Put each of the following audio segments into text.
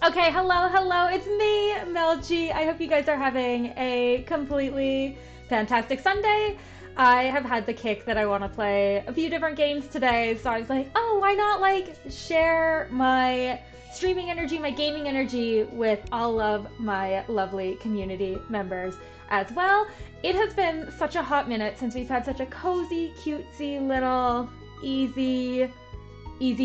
Okay, hello, hello. It's me, Mel G. I hope you guys are having a completely fantastic Sunday. I have had the kick that I want to play a few different games today, so I was like, oh, why not like share my streaming energy, my gaming energy with all of my lovely community members as well. It has been such a hot minute since we've had such a cozy, cutesy little easy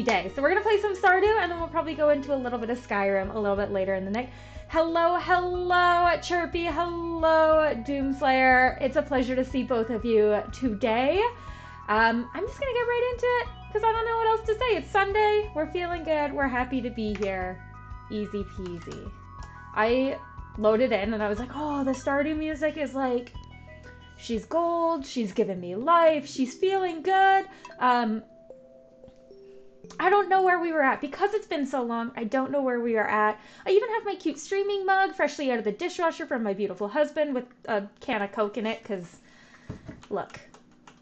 day. So we're gonna play some Stardew, and then we'll probably go into a little bit of Skyrim a little bit later in the night. Hello, hello, Chirpy. Hello, Doomslayer. It's a pleasure to see both of you today. I'm just gonna get right into it because I don't know what else to say. It's Sunday. We're feeling good. We're happy to be here. Easy peasy. I loaded in and I was like, oh, the Stardew music is like, she's gold. She's giving me life. She's feeling good. I don't know where we were at. Because it's been so long, I don't know where we are at. I even have my cute streaming mug freshly out of the dishwasher from my beautiful husband with a can of Coke in it because, look,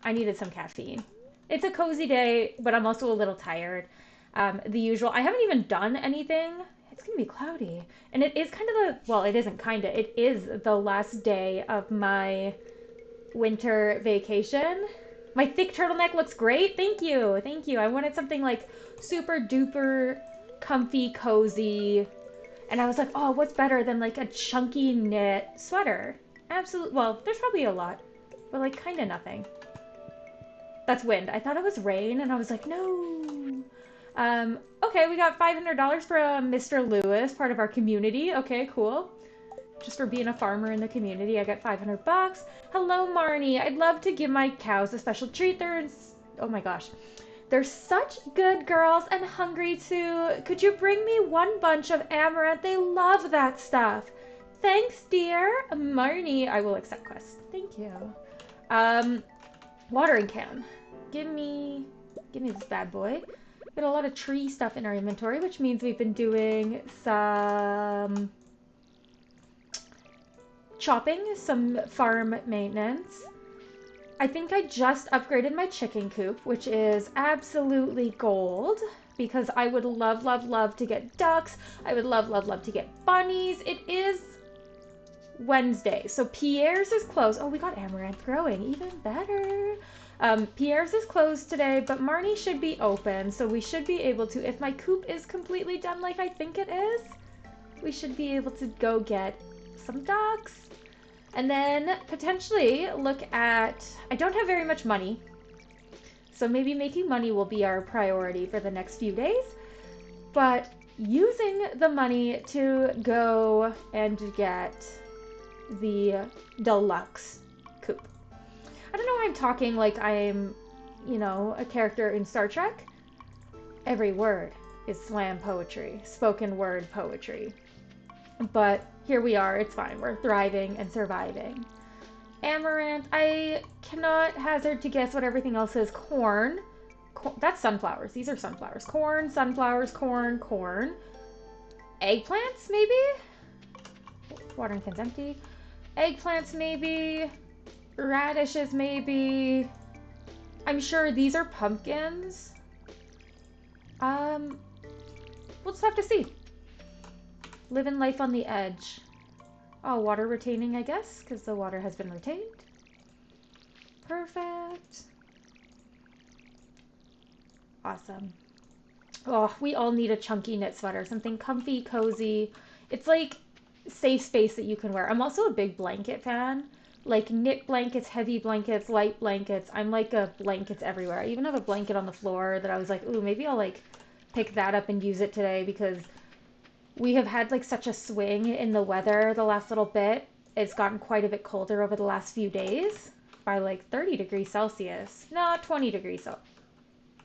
I needed some caffeine. It's a cozy day, but I'm also a little tired. The usual. I haven't even done anything. It's going to be cloudy. And it is kind of well, it isn't kind of. It is the last day of my winter vacation. My thick turtleneck looks great. Thank you. Thank you. I wanted something like super duper comfy, cozy. And I was like, oh, what's better than like a chunky knit sweater? Absolutely. Well, there's probably a lot, but like kind of nothing. That's wind. I thought it was rain, and I was like, no. Okay, we got $500 from Mr. Lewis, part of our community. Okay, cool. Just for being a farmer in the community, I got 500 bucks. Hello, Marnie. I'd love to give my cows a special treat. Oh my gosh. They're such good girls and hungry too. Could you bring me one bunch of amaranth? They love that stuff. Thanks, dear. Marnie, I will accept quest. Thank you. Watering can. Give me this bad boy. Got a lot of tree stuff in our inventory, which means we've been doing some chopping, some farm maintenance. I think I just upgraded my chicken coop, which is absolutely gold because I would love, love, love to get ducks. I would love, love, love to get bunnies. It is Wednesday, so Pierre's is closed. Oh, we got amaranth growing, even better. Pierre's is closed today, but Marnie should be open, so we should be able to, if my coop is completely done like I think it is, we should be able to go get some ducks. And then potentially look at, I don't have very much money, so maybe making money will be our priority for the next few days, but using the money to go and get the deluxe coop. I don't know why I'm talking like I'm, a character in Star Trek. Every word is slam poetry, spoken word poetry. But here we are, it's fine. We're thriving and surviving. Amaranth, I cannot hazard to guess what everything else is. Corn. That's sunflowers. These are sunflowers. Corn, sunflowers, corn, corn. Eggplants, maybe? Watering can's empty. Eggplants, maybe. Radishes, maybe. I'm sure these are pumpkins. We'll just have to see. Living life on the edge. Oh, water retaining, I guess, because the water has been retained. Perfect. Awesome. Oh, we all need a chunky knit sweater. Something comfy, cozy. It's like safe space that you can wear. I'm also a big blanket fan. Like knit blankets, heavy blankets, light blankets. I'm like a blankets everywhere. I even have a blanket on the floor that I was like, ooh, maybe I'll like pick that up and use it today because we have had like such a swing in the weather the last little bit. It's gotten quite a bit colder over the last few days by like 30 degrees Celsius. No, 20 degrees. So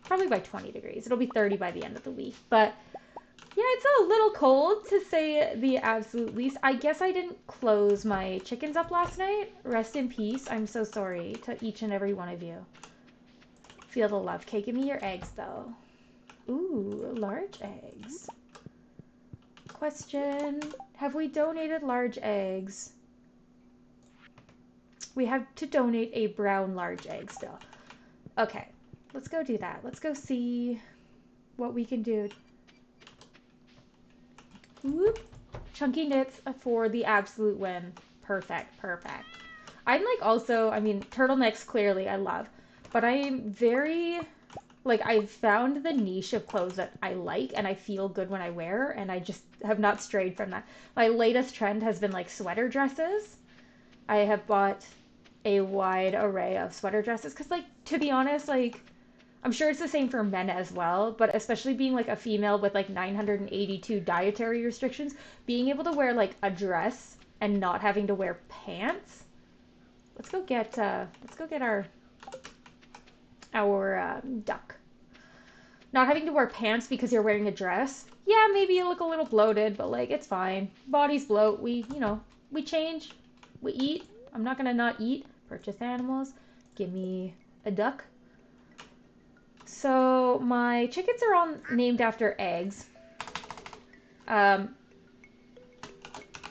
probably by 20 degrees. It'll be 30 by the end of the week. But yeah, it's a little cold to say the absolute least. I guess I didn't close my chickens up last night. Rest in peace. I'm so sorry to each and every one of you. Feel the love. Okay, give me your eggs though. Ooh, large eggs. Question, have we donated large eggs? We have to donate a brown large egg still. Okay, let's go do that. Let's go see what we can do. Whoop. Chunky knits for the absolute win. Perfect, perfect. I'm like also, I mean, turtlenecks clearly I love, but I'm very, like, I've found the niche of clothes that I like and I feel good when I wear, and I just have not strayed from that. My latest trend has been like sweater dresses. I have bought a wide array of sweater dresses because, like, to be honest, like, I'm sure it's the same for men as well, but especially being like a female with like 982 dietary restrictions, being able to wear like a dress and not having to wear pants. Let's go get our duck. Not having to wear pants because you're wearing a dress. Yeah, maybe you look a little bloated, but like it's fine. Bodies bloat. We change. We eat. I'm not gonna not eat. Purchase animals. Give me a duck. So my chickens are all named after eggs.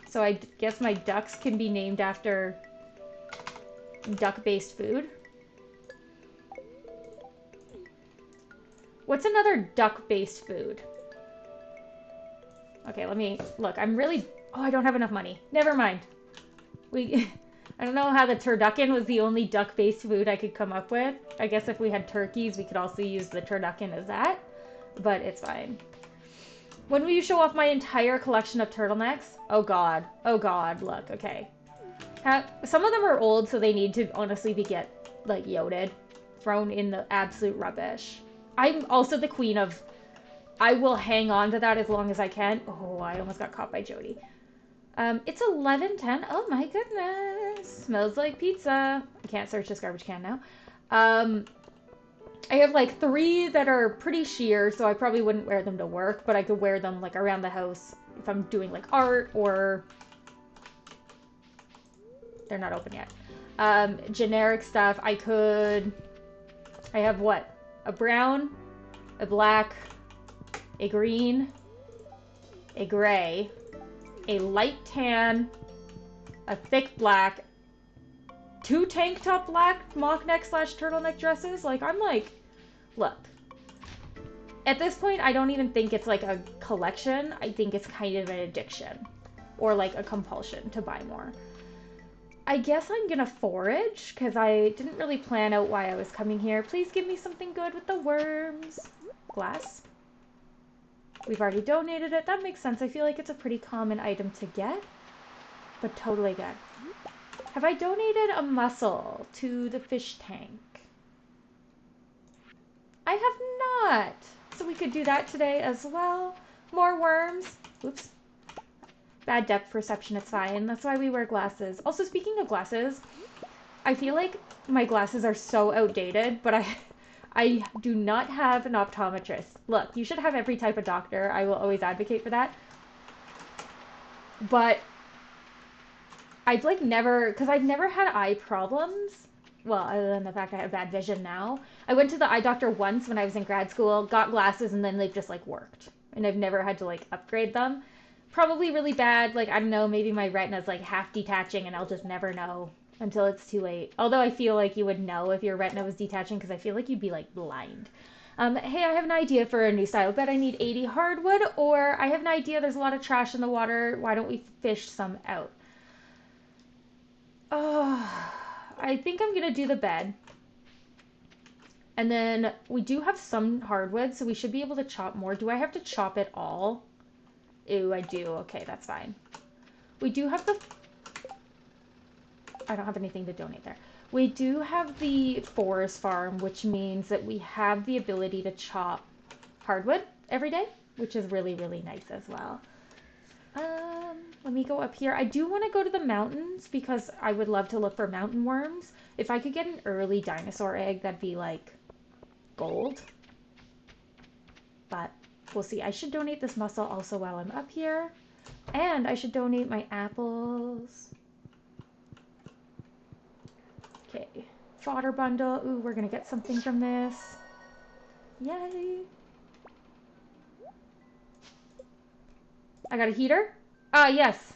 So I guess my ducks can be named after duck-based food. What's another duck-based food? Okay, let me look. Oh, I don't have enough money. Never mind. I don't know how the turducken was the only duck-based food I could come up with. I guess if we had turkeys, we could also use the turducken as that, but it's fine. When will you show off my entire collection of turtlenecks? Oh god. Oh god, look, okay. Some of them are old, so they need to honestly like, yoded. Thrown in the absolute rubbish. I'm also the queen of... I will hang on to that as long as I can. Oh, I almost got caught by Jody. It's 11:10. Oh my goodness. Smells like pizza. I can't search this garbage can now. I have like 3 that are pretty sheer, so I probably wouldn't wear them to work, but I could wear them like around the house if I'm doing like art or... They're not open yet. Generic stuff. I have what? A brown, a black, a green, a gray, a light tan, a thick black, 2 tank top black mock neck / turtleneck dresses. Like, I'm like, look. At this point, I don't even think it's like a collection. I think it's kind of an addiction or like a compulsion to buy more. I guess I'm gonna forage because I didn't really plan out why I was coming here. Please give me something good with the worms. Glass. We've already donated it. That makes sense. I feel like it's a pretty common item to get, but totally good. Have I donated a mussel to the fish tank? I have not. So we could do that today as well. More worms. Oops. Bad depth perception, it's fine. That's why we wear glasses. Also, speaking of glasses, I feel like my glasses are so outdated, but I do not have an optometrist. Look, you should have every type of doctor. I will always advocate for that. But I've like because I've never had eye problems. Well, other than the fact I have bad vision now. I went to the eye doctor once when I was in grad school, got glasses, and then they've just like worked. And I've never had to like upgrade them. Probably really bad. Like, I don't know, maybe my retina's like half detaching and I'll just never know until it's too late. Although I feel like you would know if your retina was detaching because I feel like you'd be like blind. Hey, I have an idea for a new style. Bet I need 80 hardwood, or I have an idea there's a lot of trash in the water. Why don't we fish some out? Oh, I think I'm gonna do the bed. And then we do have some hardwood, so we should be able to chop more. Do I have to chop it all? Ew, I do. Okay, that's fine. We do have I don't have anything to donate there. We do have the forest farm, which means that we have the ability to chop hardwood every day, which is really, really nice as well. Let me go up here. I do want to go to the mountains because I would love to look for mountain worms. If I could get an early dinosaur egg, that'd be like gold. But we'll see. I should donate this mussel also while I'm up here. And I should donate my apples. Okay. Fodder bundle. Ooh, we're going to get something from this. Yay. I got a heater? Yes.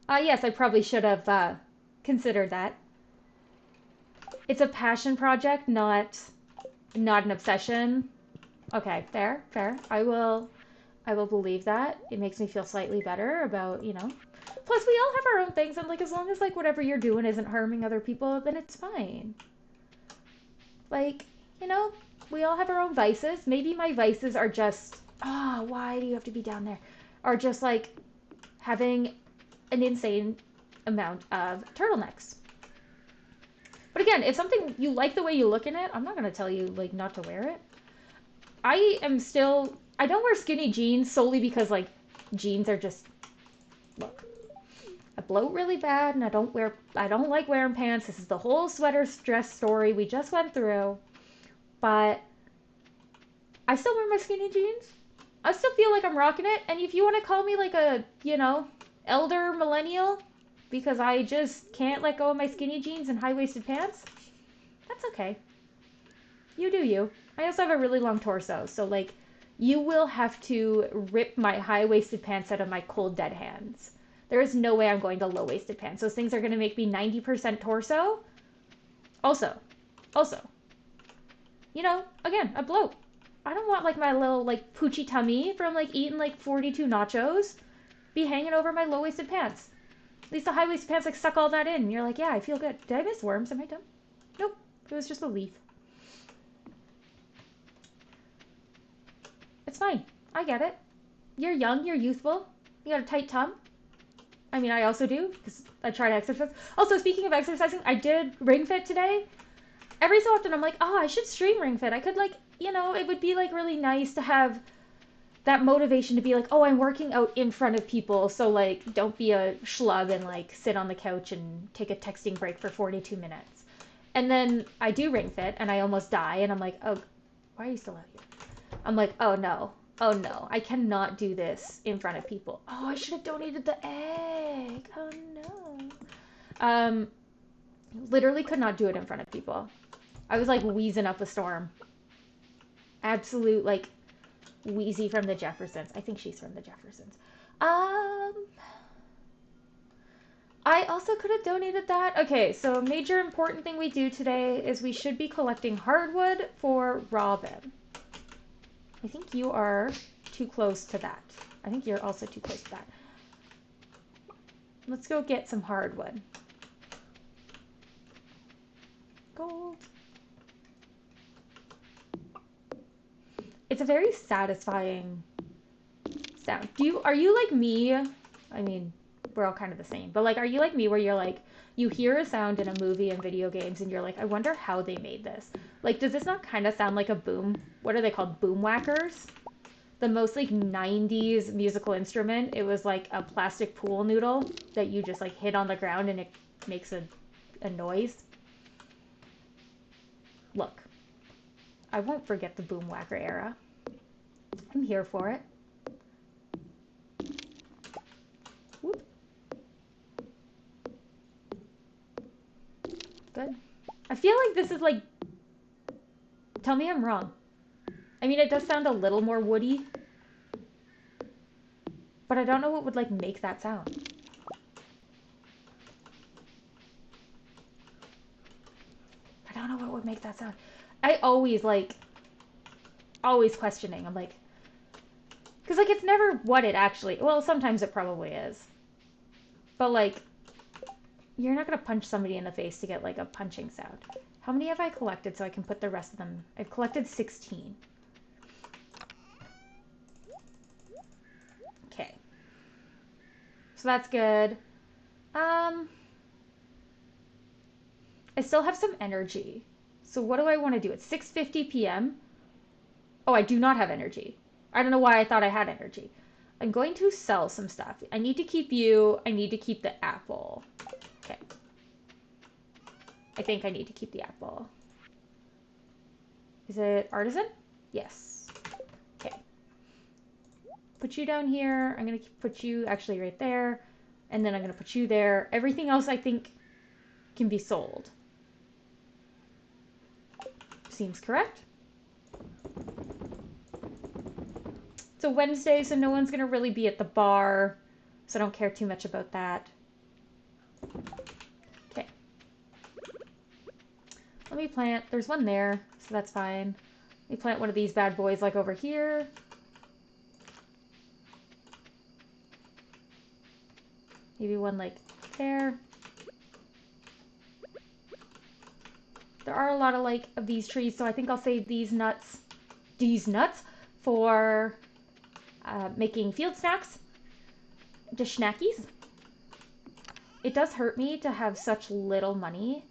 Yes, I probably should have considered that. It's a passion project, not an obsession. Okay, fair. I will I will believe that. It makes me feel slightly better about, you know. Plus, we all have our own things, and like as long as like whatever you're doing isn't harming other people, then it's fine. Like, you know, we all have our own vices. Maybe my vices are just, ah, oh, why do you have to be down there? Are just like having an insane amount of turtlenecks. But again, if something you like the way you look in it, I'm not going to tell you like not to wear it. I don't wear skinny jeans solely because like jeans are just, look, I bloat really bad and I don't like wearing pants. This is the whole sweater dress story we just went through. But I still wear my skinny jeans. I still feel like I'm rocking it. And if you want to call me like a, you know, elder millennial because I just can't let go of my skinny jeans and high-waisted pants, that's okay. You do you. I also have a really long torso, so like you will have to rip my high-waisted pants out of my cold dead hands. There is no way I'm going to low-waisted pants. Those things are going to make me 90% torso. Also, you know, again, I bloat. I don't want like my little like poochie tummy from like eating like 42 nachos be hanging over my low-waisted pants. At least the high-waisted pants like suck all that in. And you're like, yeah, I feel good. Did I miss worms? Am I dumb? Nope. It was just a leaf. It's fine. I get it. You're young. You're youthful. You got a tight tum. I mean, I also do because I try to exercise. Also, speaking of exercising, I did Ring Fit today. Every so often, I'm like, oh, I should stream Ring Fit. I could like, you know, it would be like really nice to have that motivation to be like, oh, I'm working out in front of people. So like, don't be a schlub and like sit on the couch and take a texting break for 42 minutes. And then I do Ring Fit and I almost die. And I'm like, oh, why are you still out here? I'm like, oh no, I cannot do this in front of people. Oh, I should have donated the egg. Oh no. Literally could not do it in front of people. I was like wheezing up a storm. Absolute like wheezy from the Jeffersons. I think she's from the Jeffersons. I also could have donated that. Okay, so a major important thing we do today is we should be collecting hardwood for Robin. I think you are too close to that. I think you're also too close to that. Let's go get some hardwood. Gold. It's a very satisfying sound. Are you like me? I mean, we're all kind of the same, but like, are you like me where you're like, you hear a sound in a movie and video games and you're like, I wonder how they made this. Like, does this not kind of sound like a boom? What are they called? Boom whackers? The most like 90s musical instrument. It was like a plastic pool noodle that you just like hit on the ground and it makes a noise. Look, I won't forget the boom whacker era. I'm here for it. Whoop. Good. I feel like this is like, tell me I'm wrong. I mean, it does sound a little more woody, but I don't know what would like make that sound. I don't know what would make that sound. I always questioning. I'm like, because like it's never what it actually, well, sometimes it probably is, but like, you're not going to punch somebody in the face to get like a punching sound. How many have I collected so I can put the rest of them? I've collected 16. Okay. So that's good. I still have some energy. So what do I want to do? It's 6:50 p.m. Oh, I do not have energy. I don't know why I thought I had energy. I'm going to sell some stuff. I need to keep you. I need to keep the apple. Okay. I think I need to keep the apple. Is it artisan? Yes. Okay. Put you down here. I'm going to put you actually right there. And then I'm going to put you there. Everything else I think can be sold. Seems correct. It's a Wednesday, so no one's going to really be at the bar. So I don't care too much about that. Okay. Let me plant. There's one there, so that's fine. Let me plant one of these bad boys like over here. Maybe one like there. There are a lot of like of these trees, so I think I'll save these nuts for making field snacks, just snackies. It does hurt me to have such little money.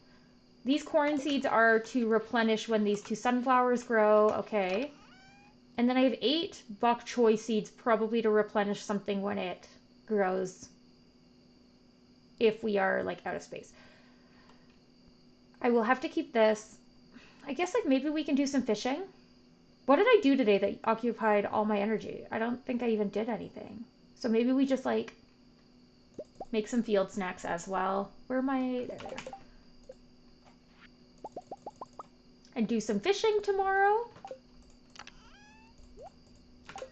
These corn seeds are to replenish when these 2 sunflowers grow. Okay. And then I have 8 bok choy seeds probably to replenish something when it grows. If we are like out of space. I will have to keep this. I guess like maybe we can do some fishing. What did I do today that occupied all my energy? I don't think I even did anything. So maybe we just like make some field snacks as well. Where am I? There. And do some fishing tomorrow.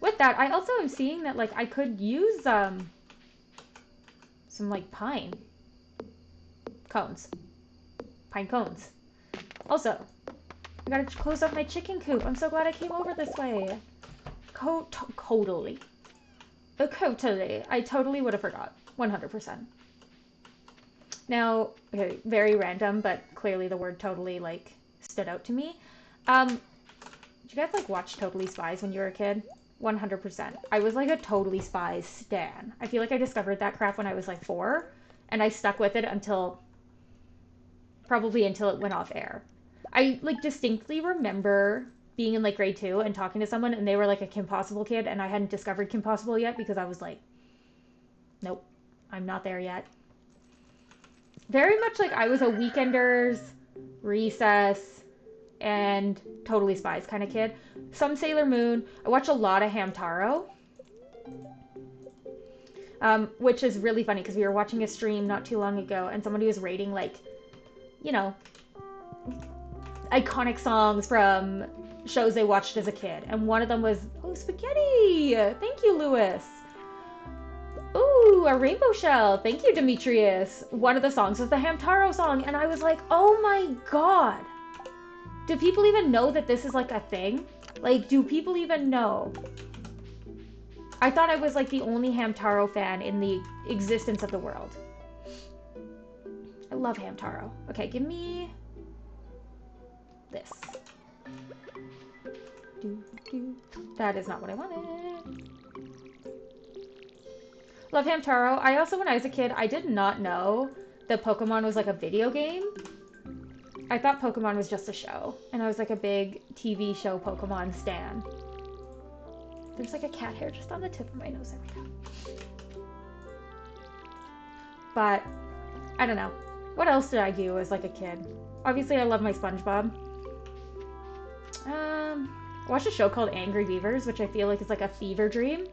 With that, I also am seeing that like I could use some like pine cones. Pine cones. Also, I gotta close up my chicken coop. I'm so glad I came over this way. Totally. Totally. I totally would have forgot. 100%. Now, okay, very random, but clearly the word totally, like, stood out to me. Did you guys, like, watch Totally Spies when you were a kid? 100%. I was, like, a Totally Spies stan. I feel like I discovered that crap when I was, like, 4, and I stuck with it probably until it went off air. I, like, distinctly remember being in, like, grade 2 and talking to someone, and they were, like, a Kim Possible kid, and I hadn't discovered Kim Possible yet because I was like, nope, I'm not there yet. Very much like I was a Weekenders, Recess, and Totally Spies kind of kid. Some Sailor Moon. I watch a lot of Hamtaro. Which is really funny because we were watching a stream not too long ago and somebody was rating like, you know, iconic songs from shows they watched as a kid. And one of them was, oh, Spaghetti! Thank you, Lewis. Ooh, a rainbow shell. Thank you, Demetrius. One of the songs was the Hamtaro song. And I was like, oh my god. Do people even know that this is like a thing? Like, do people even know? I thought I was like the only Hamtaro fan in the existence of the world. I love Hamtaro. Okay, give me this. That is not what I wanted. Love Hamtaro. I also, when I was a kid, I did not know that Pokemon was like a video game. I thought Pokemon was just a show. And I was like a big TV show Pokemon stan. There's like a cat hair just on the tip of my nose. There we go. But, I don't know. What else did I do as like a kid? Obviously, I love my SpongeBob. I watched a show called Angry Beavers, which I feel like is like a fever dream.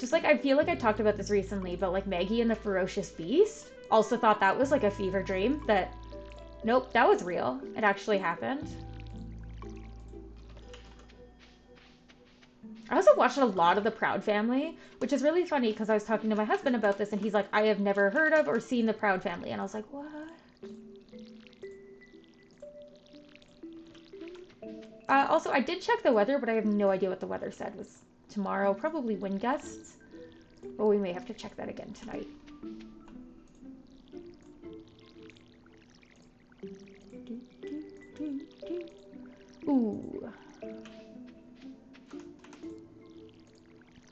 Just like, I feel like I talked about this recently, but like Maggie and the Ferocious Beast. Also thought that was like a fever dream that, nope, that was real. It actually happened. I also watched a lot of The Proud Family, which is really funny because I was talking to my husband about this and he's like, I have never heard of or seen The Proud Family. And I was like, what? Also, I did check the weather, but I have no idea what the weather said was tomorrow. Probably wind gusts. But we may have to check that again tonight. Ooh.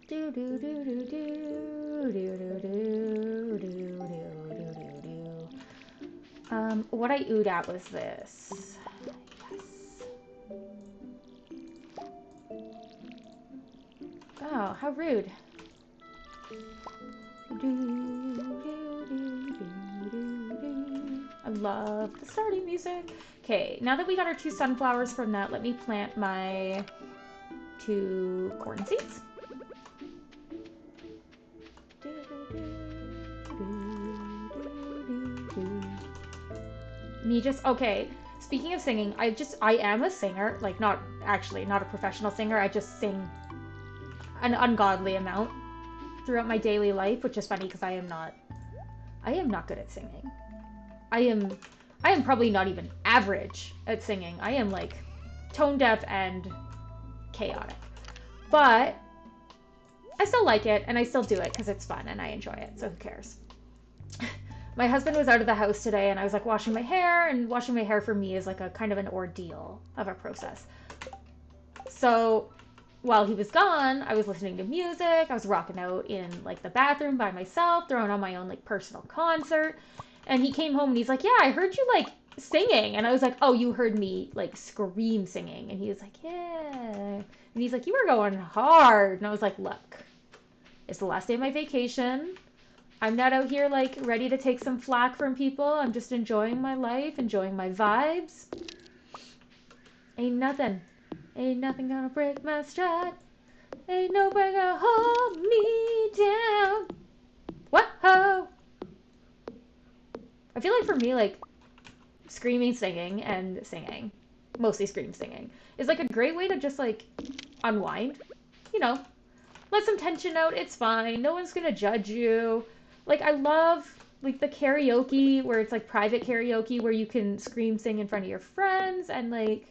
Do do do do do do do do do do do. What I oohed at was this. Yes. Oh, how rude. I love the Stardew music. Okay, now that we got our 2 sunflowers from that, let me plant my 2 corn seeds. Me just, okay, speaking of singing, I am a singer, like not a professional singer, I just sing an ungodly amount throughout my daily life, which is funny because I am not good at singing. I am probably not even average at singing. I am like tone deaf and chaotic. But I still like it and I still do it because it's fun and I enjoy it, so who cares? My husband was out of the house today, and I was like washing my hair, and washing my hair for me is like a kind of an ordeal of a process. So while he was gone, I was listening to music. I was rocking out in like the bathroom by myself, throwing on my own like personal concert. And he came home and he's like, "Yeah, I heard you like singing." And I was like, "Oh, you heard me like scream singing." And he was like, "Yeah." And he's like, "You were going hard." And I was like, "Look, it's the last day of my vacation. I'm not out here like ready to take some flack from people. I'm just enjoying my life, enjoying my vibes. Ain't nothing. Ain't nothing gonna break my stride. Ain't nobody gonna hold me down. Whoa!" I feel like for me, like screaming, singing, and singing, mostly scream singing, is like a great way to just like unwind. You know, let some tension out. It's fine. No one's gonna judge you. Like I love like the karaoke where it's like private karaoke where you can scream sing in front of your friends and like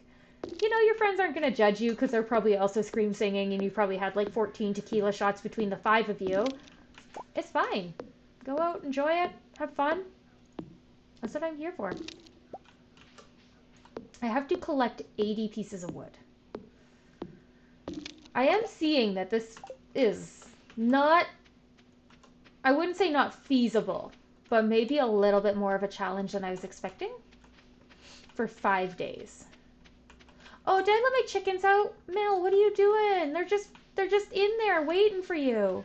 your friends aren't going to judge you because they're probably also scream singing and you probably had like 14 tequila shots between the five of you. It's fine. Go out, enjoy it, have fun. That's what I'm here for. I have to collect 80 pieces of wood. I am seeing that this is not, I wouldn't say not feasible, but maybe a little bit more of a challenge than I was expecting for 5 days. Oh, did I let my chickens out? Mel, what are you doing? They're just in there waiting for you.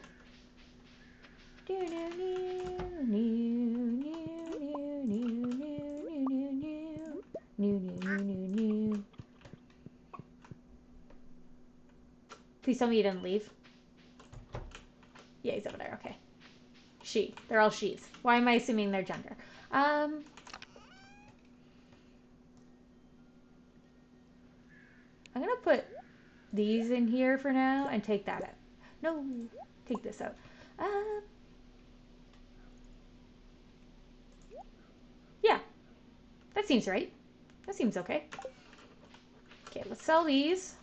Please tell me you didn't leave. Yeah, he's over there. Okay. She. They're all she's. Why am I assuming their gender? I'm gonna put these in here for now and take that out. No, take this out. Yeah, that seems right. That seems okay. Okay, let's sell these.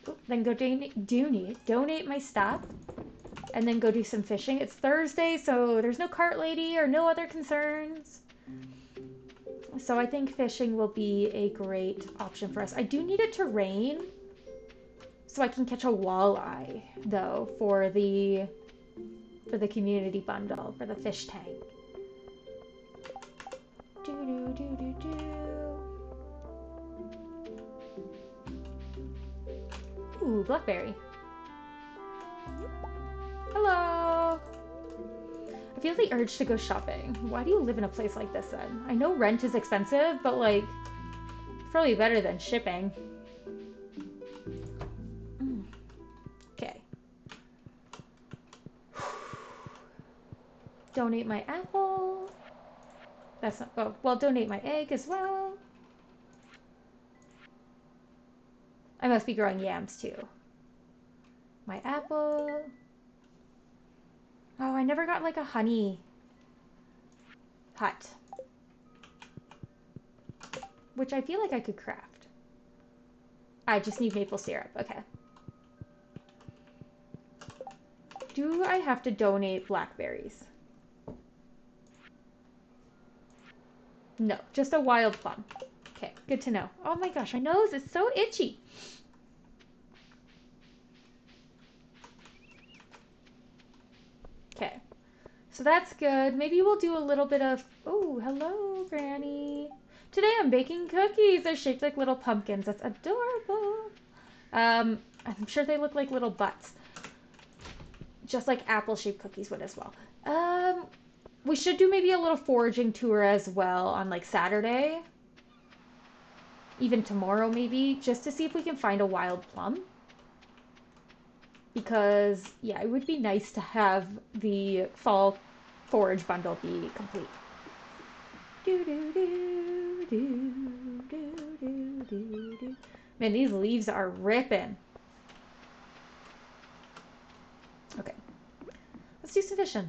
Ooh, then go donate my stuff, and then go do some fishing. It's Thursday, so there's no cart lady or no other concerns. So I think fishing will be a great option for us. I do need it to rain so I can catch a walleye though for the community bundle for the fish tank. Do do do do do. Ooh, blackberry. Hello. I feel the urge to go shopping. Why do you live in a place like this then? I know rent is expensive, but like it's probably better than shipping. Okay. Donate my apple. That's not, oh, well, donate my egg as well. I must be growing yams too. My apple. Oh, I never got like a honey hut. Which I feel like I could craft. I just need maple syrup. Okay. Do I have to donate blackberries? No, just a wild plum. Okay, good to know. Oh my gosh, my nose is so itchy. Okay, so that's good. Maybe we'll do a little bit of... Oh, hello, Granny. Today I'm baking cookies. They're shaped like little pumpkins. That's adorable. I'm sure they look like little butts. Just like apple-shaped cookies would as well. We should do maybe a little foraging tour as well on like Saturday. Even tomorrow maybe, just to see if we can find a wild plum. Because, yeah, it would be nice to have the fall forage bundle be complete. Man, these leaves are ripping. Okay. Let's do some fishing.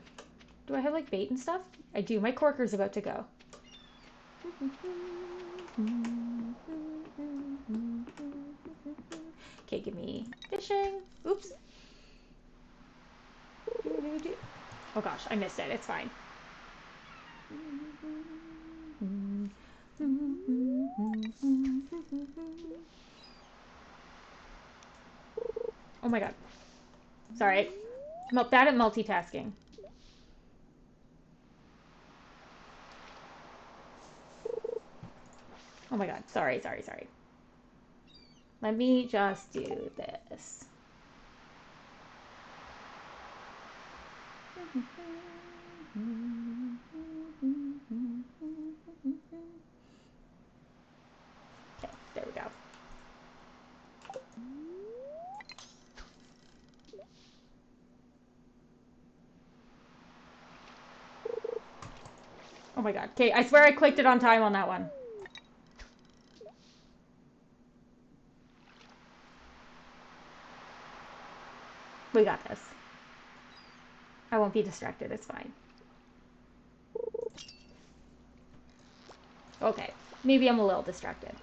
Do I have like bait and stuff? I do. My corker's about to go. Okay, give me fishing. Oops. Oh gosh, I missed it. It's fine. Oh my god. Sorry. I'm bad at multitasking. Oh my god. Sorry. Let me just do this. Okay, there we go. Oh my god. Okay, I swear I clicked it on time on that one. We got this. I won't be distracted. It's fine. Okay. Maybe I'm a little distracted.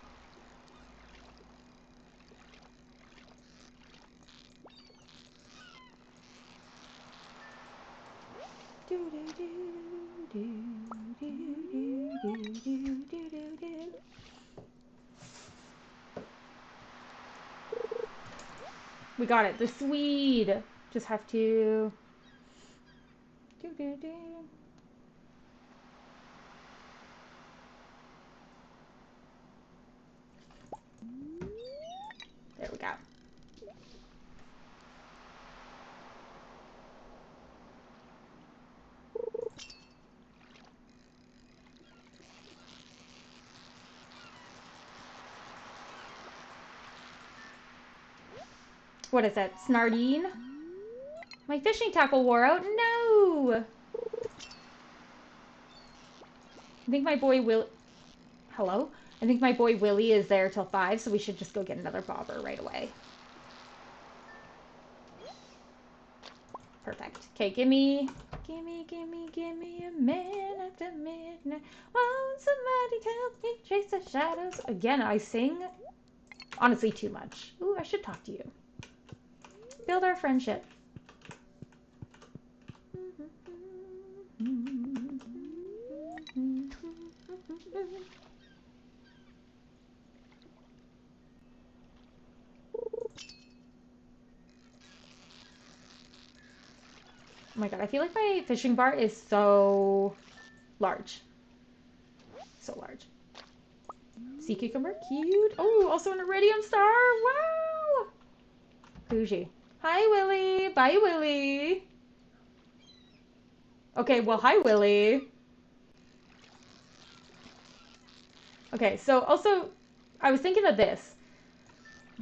We got it. The Swede. Just have to... There we go. What is that? Snardine? My fishing tackle wore out? No! I think my boy Will... Hello? I think my boy Willie is there till 5, so we should just go get another bobber right away. Perfect. Okay, give me a man after midnight. Won't somebody help me chase the shadows? Again, I sing honestly too much. Ooh, I should talk to you. Build our friendship. Oh my god, I feel like my fishing bar is so large. So large. Sea cucumber, cute. Oh, also an iridium star. Wow. Bougie. Hi, Willie. Bye, Willie. Okay, well, hi, Willie. Okay, so also, I was thinking of this.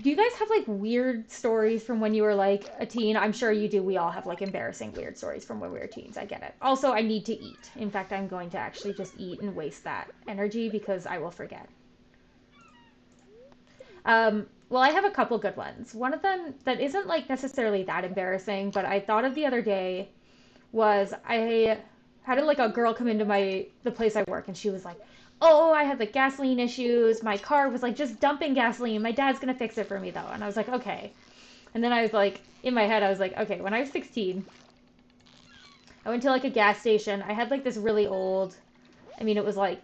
Do you guys have like weird stories from when you were like a teen? I'm sure you do. We all have like embarrassing weird stories from when we were teens. I get it. Also, I need to eat. In fact, I'm going to actually just eat and waste that energy because I will forget. Well, I have a couple good ones. One of them that isn't like necessarily that embarrassing, but I thought of the other day was I had like a girl come into the place I work, and she was like, "Oh, I had like gasoline issues. My car was like just dumping gasoline. My dad's gonna fix it for me though." And I was like, "Okay." And then I was like, in my head, I was like, "Okay." When I was 16, I went to like a gas station. I had like this really old. I mean, it was like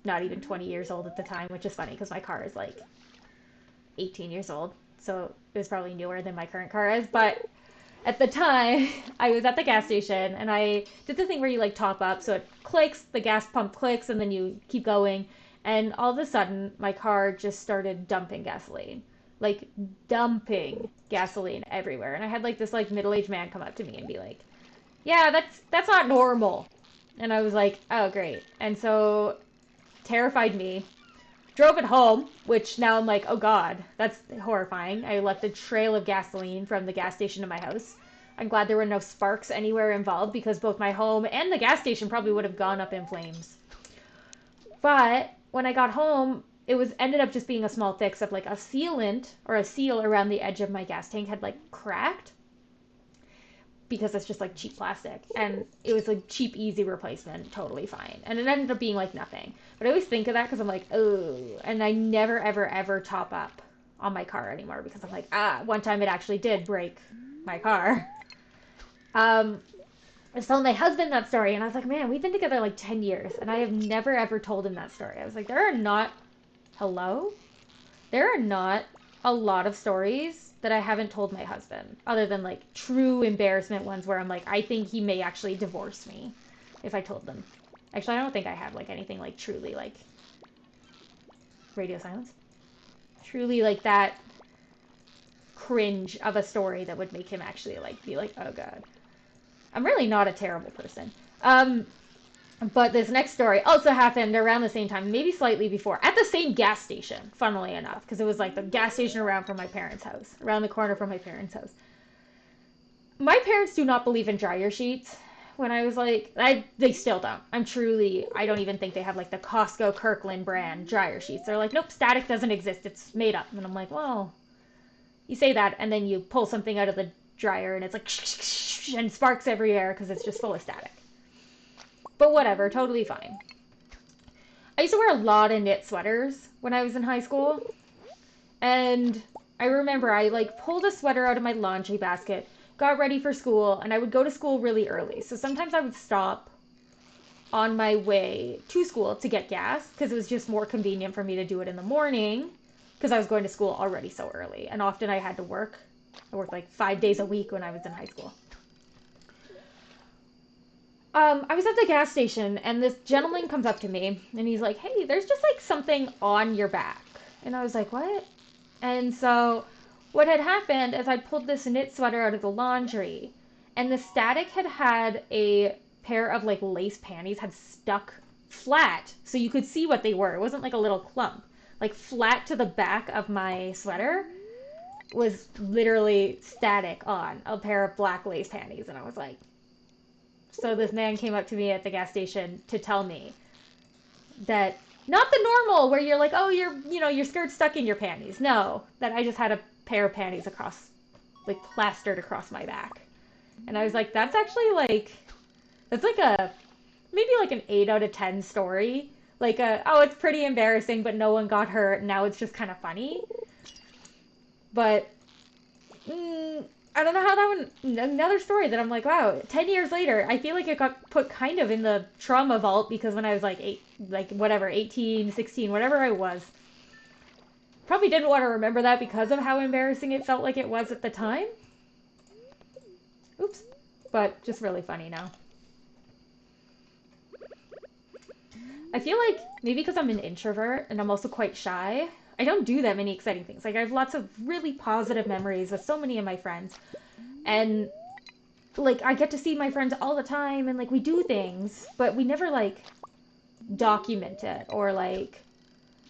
not even 20 years old at the time, which is funny because my car is like 18 years old, so it was probably newer than my current car is. But at the time, I was at the gas station and I did the thing where you like top up, so it clicks, the gas pump clicks, and then you keep going. And all of a sudden, my car just started dumping gasoline, like dumping gasoline everywhere. And I had like this like middle-aged man come up to me and be like, "Yeah, that's not normal." And I was like, "Oh, great." And so terrified me drove it home, which now I'm like, oh god, that's horrifying. I left a trail of gasoline from the gas station to my house. I'm glad there were no sparks anywhere involved because both my home and the gas station probably would have gone up in flames. But when I got home, it was ended up just being a small fix of like a sealant or a seal around the edge of my gas tank had like cracked because it's just like cheap plastic, and it was like cheap easy replacement, totally fine, and it ended up being like nothing. But I always think of that because I'm like, oh, and I never ever top up on my car anymore because I'm like, one time it actually did break my car. I was telling my husband that story, and I was like, man, we've been together like 10 years, and I have never ever told him that story. I was like, there are not, hello? There are not a lot of stories that I haven't told my husband, other than like true embarrassment ones where I'm like, I think he may actually divorce me if I told them. Actually, I don't think I have like anything like truly like radio silence. Truly like that cringe of a story that would make him actually like be like, oh god. I'm really not a terrible person. But this next story also happened around the same time, maybe slightly before, at the same gas station, funnily enough, because it was like the gas station around from my parents' house, around the corner from my parents' house. My parents do not believe in dryer sheets. When I was like, they still don't. I don't even think they have like the Costco Kirkland brand dryer sheets. They're like, nope, static doesn't exist. It's made up. And I'm like, well, you say that, and then you pull something out of the dryer, and it's like, and sparks everywhere because it's just full of static. But whatever, totally fine. I used to wear a lot of knit sweaters when I was in high school. And I remember I like pulled a sweater out of my laundry basket, got ready for school, and I would go to school really early. So sometimes I would stop on my way to school to get gas because it was just more convenient for me to do it in the morning because I was going to school already so early. And often I had to work. I worked like 5 days a week when I was in high school. I was at the gas station and this gentleman comes up to me and he's like, hey, there's just like something on your back. And I was like, what? And so what had happened is I pulled this knit sweater out of the laundry and the static had a pair of like lace panties had stuck flat so you could see what they were. It wasn't like a little clump. Like flat to the back of my sweater was literally static on a pair of black lace panties. And I was like, so this man came up to me at the gas station to tell me that not the normal where you're like, oh, your skirt's stuck in your panties. No, that I just had a pair of panties across, like plastered across my back. And I was like, that's actually like, that's like maybe like an 8 out of 10 story. Like oh, it's pretty embarrassing, but no one got hurt. Now it's just kind of funny. But I don't know how that one, another story that I'm like, wow, 10 years later, I feel like it got put kind of in the trauma vault because when I was like 18, 16, whatever I was, probably didn't want to remember that because of how embarrassing it felt like it was at the time. Oops. But just really funny now. I feel like maybe because I'm an introvert and I'm also quite shy, I don't do that many exciting things. Like I have lots of really positive memories with so many of my friends. And like I get to see my friends all the time and like we do things, but we never like document it or like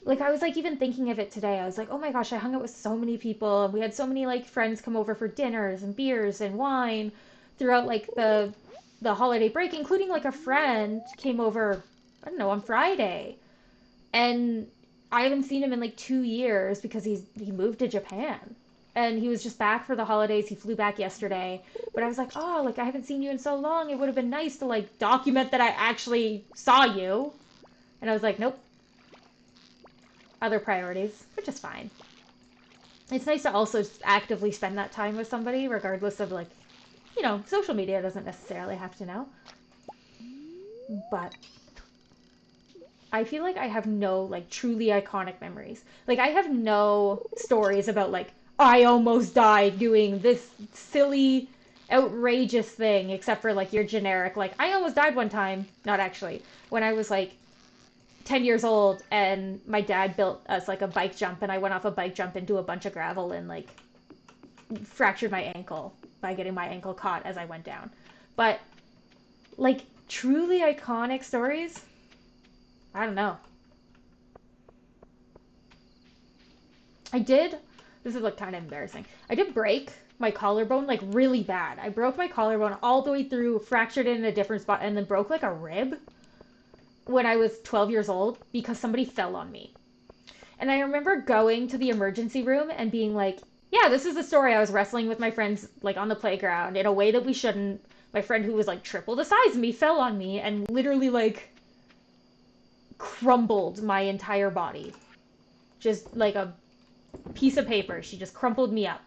I was like even thinking of it today. I was like, "Oh my gosh, I hung out with so many people and we had so many like friends come over for dinners and beers and wine throughout like the holiday break, including like a friend came over, I don't know, on Friday. And I haven't seen him in like 2 years because he moved to Japan. And he was just back for the holidays. He flew back yesterday. But I was like, oh, like I haven't seen you in so long. It would have been nice to like document that I actually saw you. And I was like, nope. Other priorities, which is fine. It's nice to also actively spend that time with somebody, regardless of like, social media doesn't necessarily have to know. But I feel like I have no like truly iconic memories. Like I have no stories about like I almost died doing this silly outrageous thing except for like your generic like I almost died one time, not actually, when I was like 10 years old and my dad built us like a bike jump and I went off a bike jump into a bunch of gravel and like fractured my ankle by getting my ankle caught as I went down. But like truly iconic stories, I don't know. This is like kind of embarrassing. I did break my collarbone like really bad. I broke my collarbone all the way through, fractured it in a different spot, and then broke like a rib when I was 12 years old because somebody fell on me. And I remember going to the emergency room and being like, yeah, this is the story. I was wrestling with my friends like on the playground in a way that we shouldn't. My friend who was like triple the size of me fell on me and literally like crumbled my entire body. Just like a piece of paper. She just crumpled me up.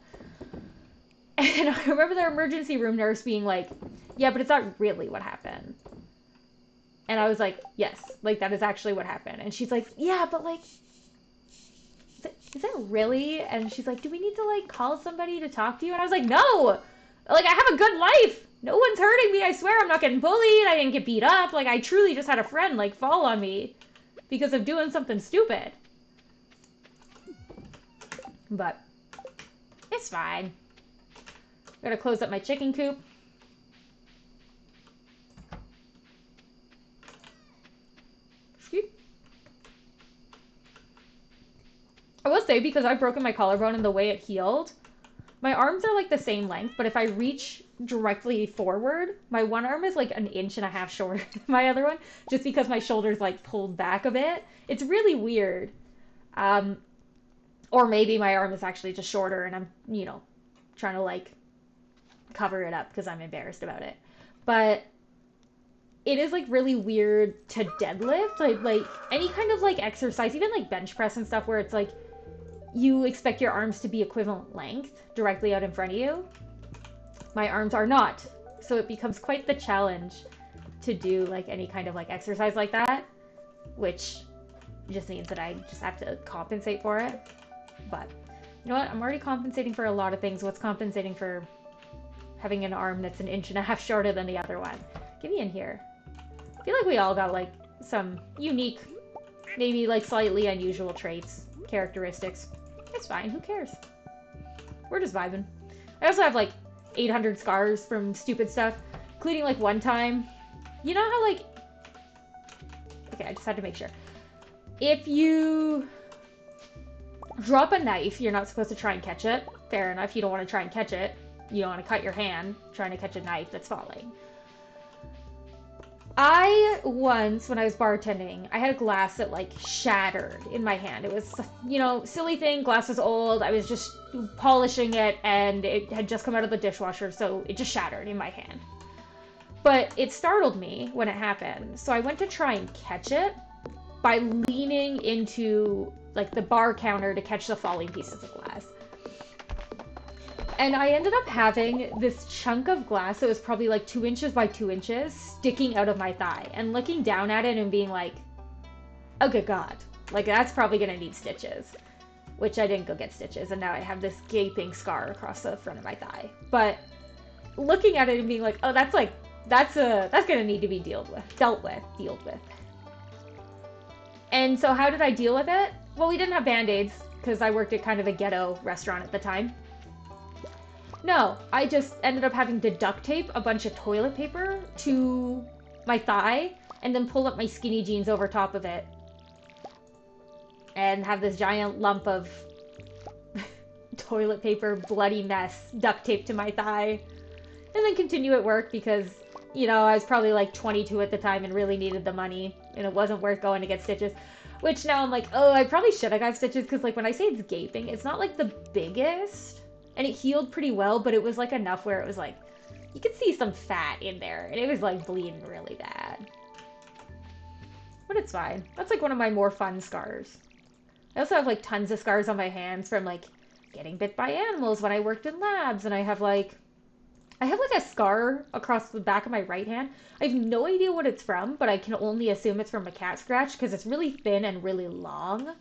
And I remember the emergency room nurse being like, yeah, but it's not really what happened. And I was like, yes, like that is actually what happened. And she's like, yeah, but like, is it really? And she's like, do we need to like call somebody to talk to you? And I was like, no, like I have a good life. No one's hurting me. I swear I'm not getting bullied. I didn't get beat up. Like I truly just had a friend like fall on me because of doing something stupid. But it's fine. Gotta close up my chicken coop. I will say, because I've broken my collarbone and the way it healed, my arms are like the same length, but if I reach directly forward, my one arm is like 1.5 inches shorter than my other one, just because my shoulder's like pulled back a bit. It's really weird. Or maybe my arm is actually just shorter and I'm, you know, trying to like cover it up because I'm embarrassed about it. But it is like really weird to deadlift, like any kind of like exercise, even like bench press and stuff, where it's like you expect your arms to be equivalent length directly out in front of you. My arms are not. So it becomes quite the challenge to do like any kind of like exercise like that, which just means that I just have to compensate for it. But you know what? I'm already compensating for a lot of things. What's compensating for having an arm that's 1.5 inches shorter than the other one? Get me in here. I feel like we all got like some unique, maybe like slightly unusual traits, characteristics. It's fine. Who cares? We're just vibing. I also have like 800 scars from stupid stuff, including like one time. You know how like... Okay, I just had to make sure. If you drop a knife, you're not supposed to try and catch it. Fair enough. You don't want to try and catch it. You don't want to cut your hand trying to catch a knife that's falling. I once, when I was bartending, I had a glass that like shattered in my hand. It was, you know, silly thing. Glass was old. I was just polishing it and it had just come out of the dishwasher, so it just shattered in my hand. But it startled me when it happened. So I went to try and catch it by leaning into like the bar counter to catch the falling pieces of glass. And I ended up having this chunk of glass that was probably like 2 inches by 2 inches sticking out of my thigh, and looking down at it and being like, oh good God, like that's probably gonna need stitches, which I didn't go get stitches. And now I have this gaping scar across the front of my thigh. But looking at it and being like, oh, that's gonna need to be dealt with. And so how did I deal with it? Well, we didn't have Band-Aids because I worked at kind of a ghetto restaurant at the time. No, I just ended up having to duct tape a bunch of toilet paper to my thigh and then pull up my skinny jeans over top of it and have this giant lump of toilet paper bloody mess duct taped to my thigh, and then continue at work because, you know, I was probably like 22 at the time and really needed the money and it wasn't worth going to get stitches. Which now I'm like, oh, I probably should have got stitches, because like when I say it's gaping, it's not like the biggest. And it healed pretty well, but it was like enough where it was like, you could see some fat in there. And it was like bleeding really bad. But it's fine. That's like one of my more fun scars. I also have like tons of scars on my hands from like getting bit by animals when I worked in labs. And I have like a scar across the back of my right hand. I have no idea what it's from, but I can only assume it's from a cat scratch because it's really thin and really long.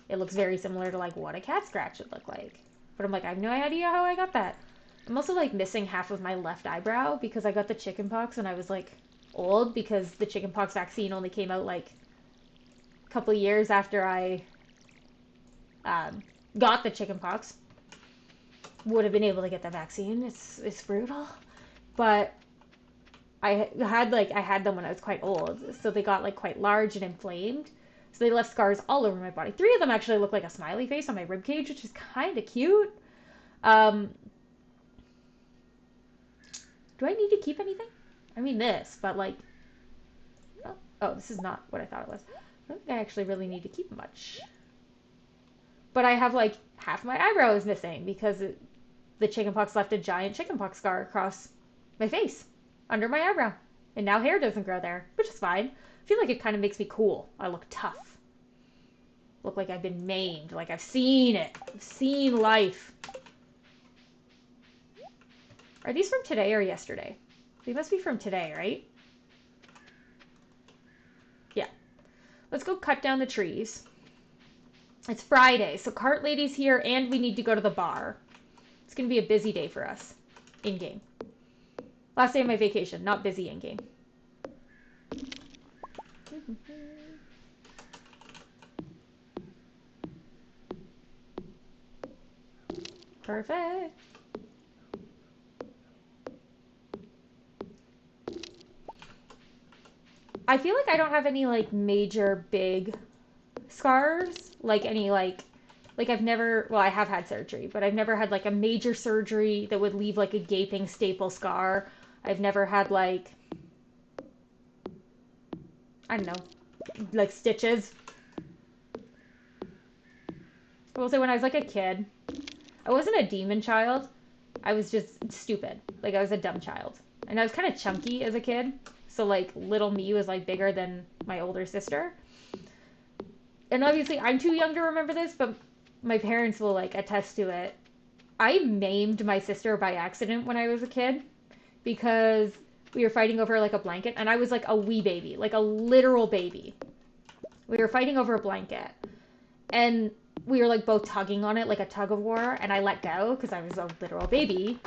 It looks very similar to like what a cat scratch would look like. But I'm like, I have no idea how I got that. I'm also like missing half of my left eyebrow because I got the chickenpox and I was like old, because the chickenpox vaccine only came out like a couple years after I got the chickenpox. Would have been able to get the vaccine. It's brutal. But I had them when I was quite old, so they got like quite large and inflamed. So they left scars all over my body. 3 of them actually look like a smiley face on my ribcage, which is kind of cute. Do I need to keep anything? I mean this, but like... Oh, this is not what I thought it was. I don't think I actually really need to keep much. But I have like half my eyebrow is missing because the chickenpox left a giant chickenpox scar across my face, under my eyebrow. And now hair doesn't grow there, which is fine. I feel like it kind of makes me cool. I look tough. Look like I've been maimed. Like I've seen it. I've seen life. Are these from today or yesterday? They must be from today, right? Yeah. Let's go cut down the trees. It's Friday, so Cart Lady's here and we need to go to the bar. It's going to be a busy day for us. In-game. Last day of my vacation, not busy in-game. Perfect. I feel like I don't have any, like, major big scars. Like, any, like I've never, well, I have had surgery, but I've never had, like, a major surgery that would leave, like, a gaping staple scar. I've never had, like, I don't know, like, stitches. I will say when I was, like, a kid, I wasn't a demon child. I was just stupid. Like, I was a dumb child. And I was kind of chunky as a kid. So, like, little me was, like, bigger than my older sister. And obviously, I'm too young to remember this, but my parents will, like, attest to it. I maimed my sister by accident when I was a kid because we were fighting over, like, a blanket. And I was, like, a wee baby. Like, a literal baby. We were fighting over a blanket. And we were, like, both tugging on it like a tug of war. And I let go because I was a literal baby.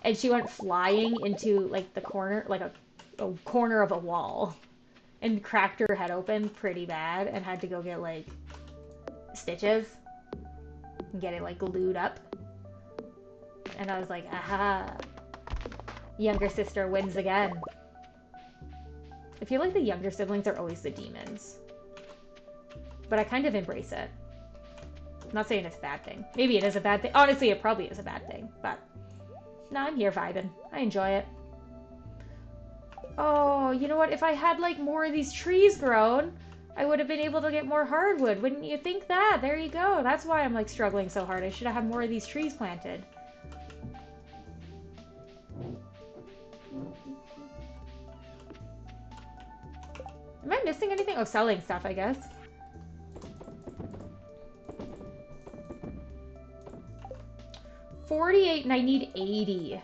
And she went flying into, like, the corner, like, a corner of a wall. And cracked her head open pretty bad and had to go get, like, stitches and get it, like, glued up. And I was like, aha, younger sister wins again. I feel like the younger siblings are always the demons, but I kind of embrace it. I'm not saying it's a bad thing. Maybe it is a bad thing. Honestly, it probably is a bad thing, but no, I'm here vibing. I enjoy it. Oh, you know what? If I had, like, more of these trees grown, I would have been able to get more hardwood. Wouldn't you think that? There you go. That's why I'm, like, struggling so hard. I should have had more of these trees planted. Am I missing anything? Oh, selling stuff, I guess. $48 and I need 80.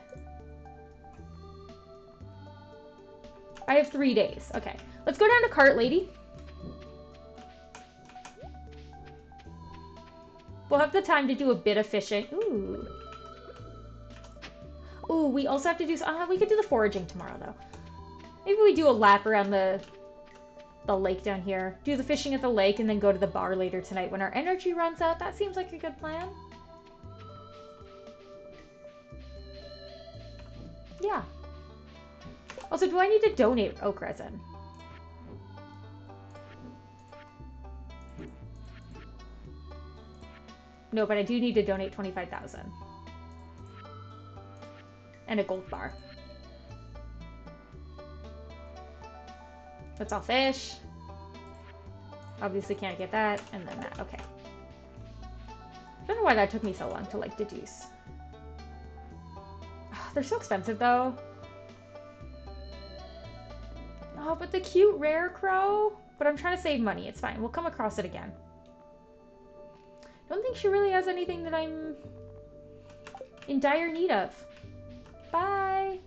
I have 3 days. Okay. Let's go down to Cart Lady. We'll have the time to do a bit of fishing. Ooh. Ooh, we also have to do... we could do the foraging tomorrow, though. Maybe we do a lap around the lake down here. Do the fishing at the lake and then go to the bar later tonight when our energy runs out. That seems like a good plan. Yeah. Also, do I need to donate oak resin? No, but I do need to donate 25,000. And a gold bar. Let's all fish. Obviously can't get that. And then that. Okay. I don't know why that took me so long to, like, deduce. They're so expensive, though. Oh, but the cute rare crow. But I'm trying to save money. It's fine. We'll come across it again. I don't think she really has anything that I'm in dire need of. Bye.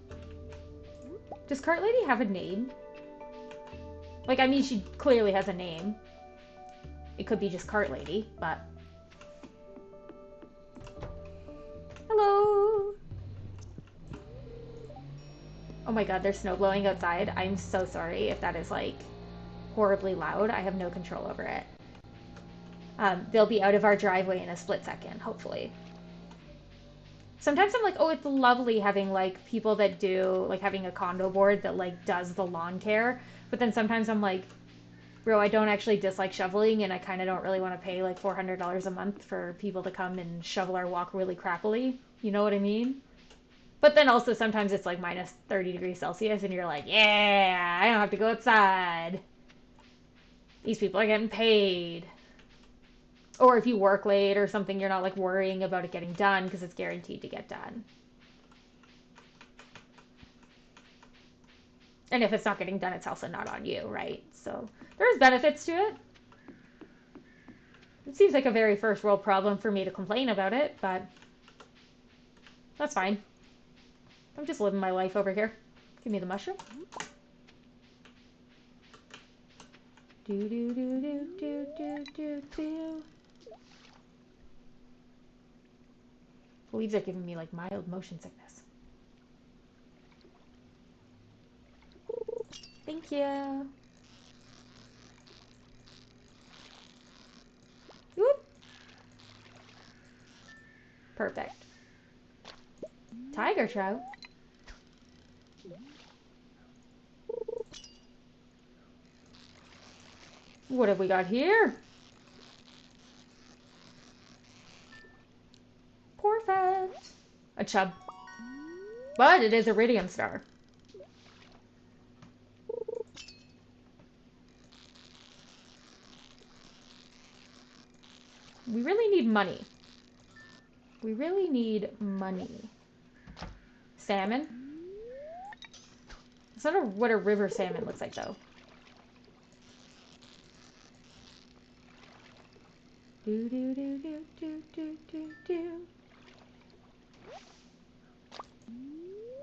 Does Cart Lady have a name? Like, I mean, she clearly has a name. It could be just Cart Lady, but... Hello! Oh my god, there's snow blowing outside. I'm so sorry if that is, like, horribly loud. I have no control over it. They'll be out of our driveway in a split second, hopefully. Sometimes I'm like, oh, it's lovely having, like, people that do, like, having a condo board that, like, does the lawn care. But then sometimes I'm like, bro, I don't actually dislike shoveling, and I kind of don't really want to pay, like, $400 a month for people to come and shovel our walk really crappily. You know what I mean? But then also sometimes it's, like, minus 30 degrees Celsius, and you're like, yeah, I don't have to go outside. These people are getting paid. Or if you work late or something, you're not, like, worrying about it getting done because it's guaranteed to get done. And if it's not getting done, it's also not on you, right? So there's benefits to it. It seems like a very first world problem for me to complain about it, but that's fine. I'm just living my life over here. Give me the mushroom. Do do do do do do do do. The leaves are giving me like mild motion sickness. Thank you. Whoop. Perfect. Tiger trout. What have we got here? Perfect. A chub. But it is iridium star. We really need money. We really need money. Salmon. It's not what a river salmon looks like, though. Do do do do do do do do.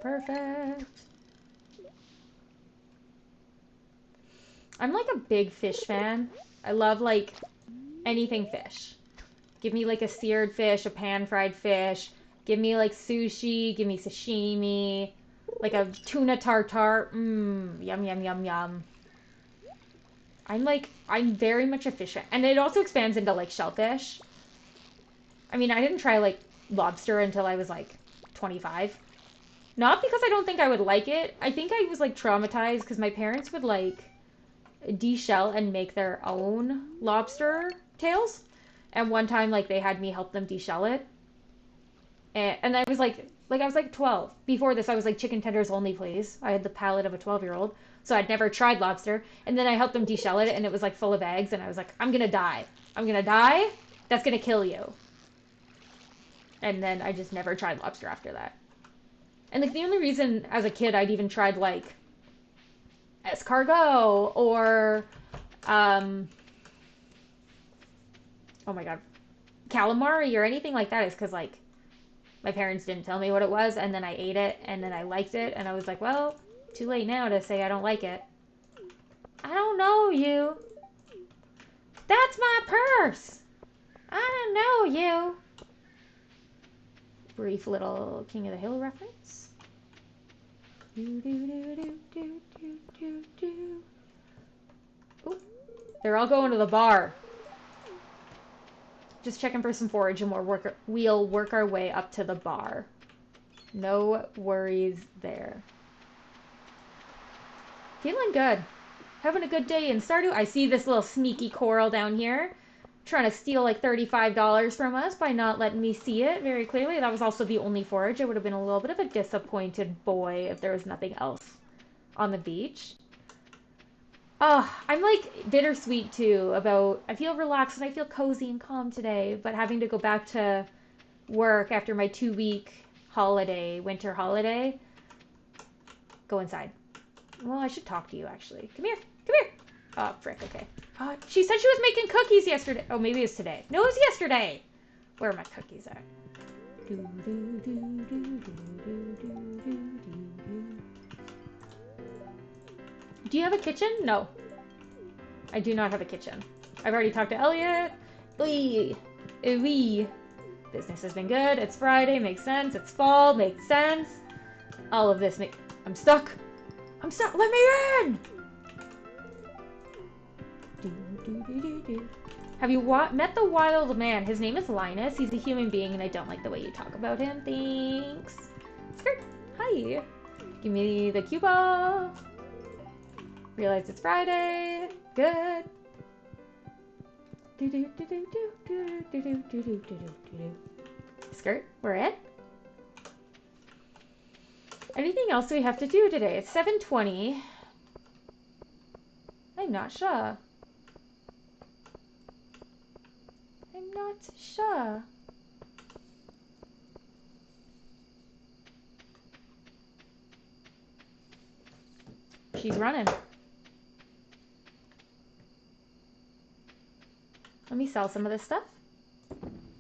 Perfect. I'm like a big fish fan. I love like anything fish. Give me like a seared fish, a pan-fried fish. Give me like sushi. Give me sashimi. Like a tuna tartare. Mmm. Yum, yum, yum, yum. I'm very much a fish fan. And it also expands into like shellfish. I mean, I didn't try like lobster until I was like 25. Not because I don't think I would like it. I think I was like traumatized because my parents would like deshell and make their own lobster tails. And one time, like, they had me help them deshell it. And I was I was like 12. Before this, I was like, chicken tenders only, please. I had the palate of a 12-year-old. So I'd never tried lobster. And then I helped them deshell it, and it was like full of eggs. And I was like, I'm going to die. I'm going to die. That's going to kill you. And then I just never tried lobster after that. And like the only reason as a kid I'd even tried like escargot or oh my god, calamari or anything like that is because like my parents didn't tell me what it was, and then I ate it, and then I liked it, and I was like, well, too late now to say I don't like it. I don't know you. That's my purse. I don't know you. Brief little King of the Hill reference. Do, do, do, do, do, do, do, do. Ooh, they're all going to the bar. Just checking for some forage, and we'll work our way up to the bar. No worries there. Feeling good. Having a good day in Stardew. I see this little sneaky coral down here. Trying to steal like $35 from us by not letting me see it very clearly. That was also the only forage. I would have been a little bit of a disappointed boy if there was nothing else on the beach. Oh, I'm like bittersweet too about, I feel relaxed and I feel cozy and calm today, but having to go back to work after my 2-week holiday, winter holiday. Go inside. Well, I should talk to you actually. Come here. Come here. Oh, frick. Okay. She said she was making cookies yesterday. Oh, maybe it's today. No, it was yesterday. Where are my cookies at? Do you have a kitchen? No. I do not have a kitchen. I've already talked to Elliot. Oy. Oy. Business has been good. It's Friday. Makes sense. It's fall. Makes sense. All of this makes... I'm stuck. I'm stuck. Let me in! Have you met the wild man? His name is Linus. He's a human being, and I don't like the way you talk about him. Thanks. Skirt. Hi. Give me the cue ball. Realize it's Friday. Good. Skirt. We're in. Anything else we have to do today? It's 7:20. I'm not sure. I'm not sure. She's running. Let me sell some of this stuff.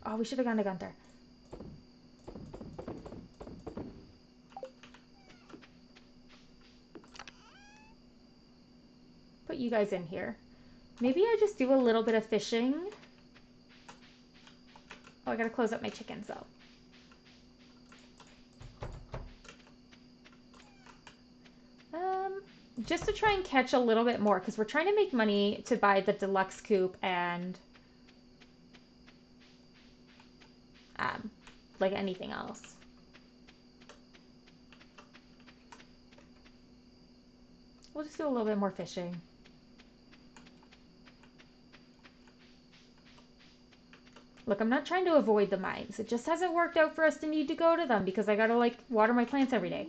Oh, we should have gone to Gunther. you guys in here. Maybe I just do a little bit of fishing. Oh, I gotta close up my chickens though. Just to try and catch a little bit more, because we're trying to make money to buy the deluxe coop and like anything else. We'll just do a little bit more fishing. Look, I'm not trying to avoid the mines. It just hasn't worked out for us to need to go to them because I gotta like water my plants every day.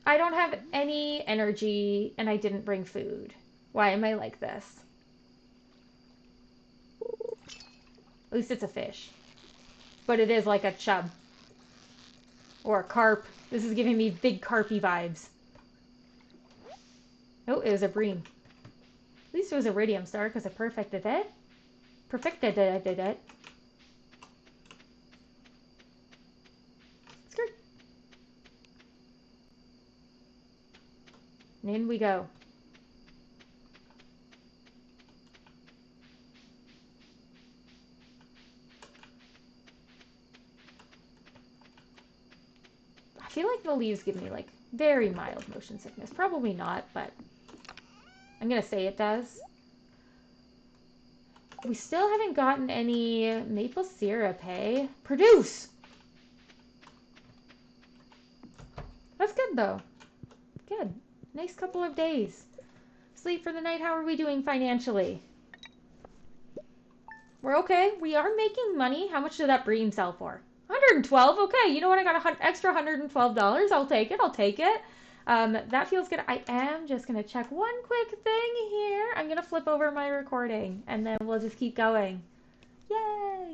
I don't have any energy and I didn't bring food. Why am I like this? At least it's a fish. But it is like a chub. Or a carp. This is giving me big carpy vibes. Oh, it was a bream. At least it was a radium star because I perfected it. Perfected it, I did it. Skirt. And in we go. I feel like the leaves give me like very mild motion sickness. Probably not, but I'm gonna say it does. We still haven't gotten any maple syrup, hey? Produce! That's good, though. Good. Nice couple of days. Sleep for the night. How are we doing financially? We're okay. We are making money. How much did that bream sell for? 112. Okay, you know what? I got an extra $112. I'll take it. I'll take it. That feels good. I am just going to check one quick thing here. I'm going to flip over my recording, and then we'll just keep going. Yay!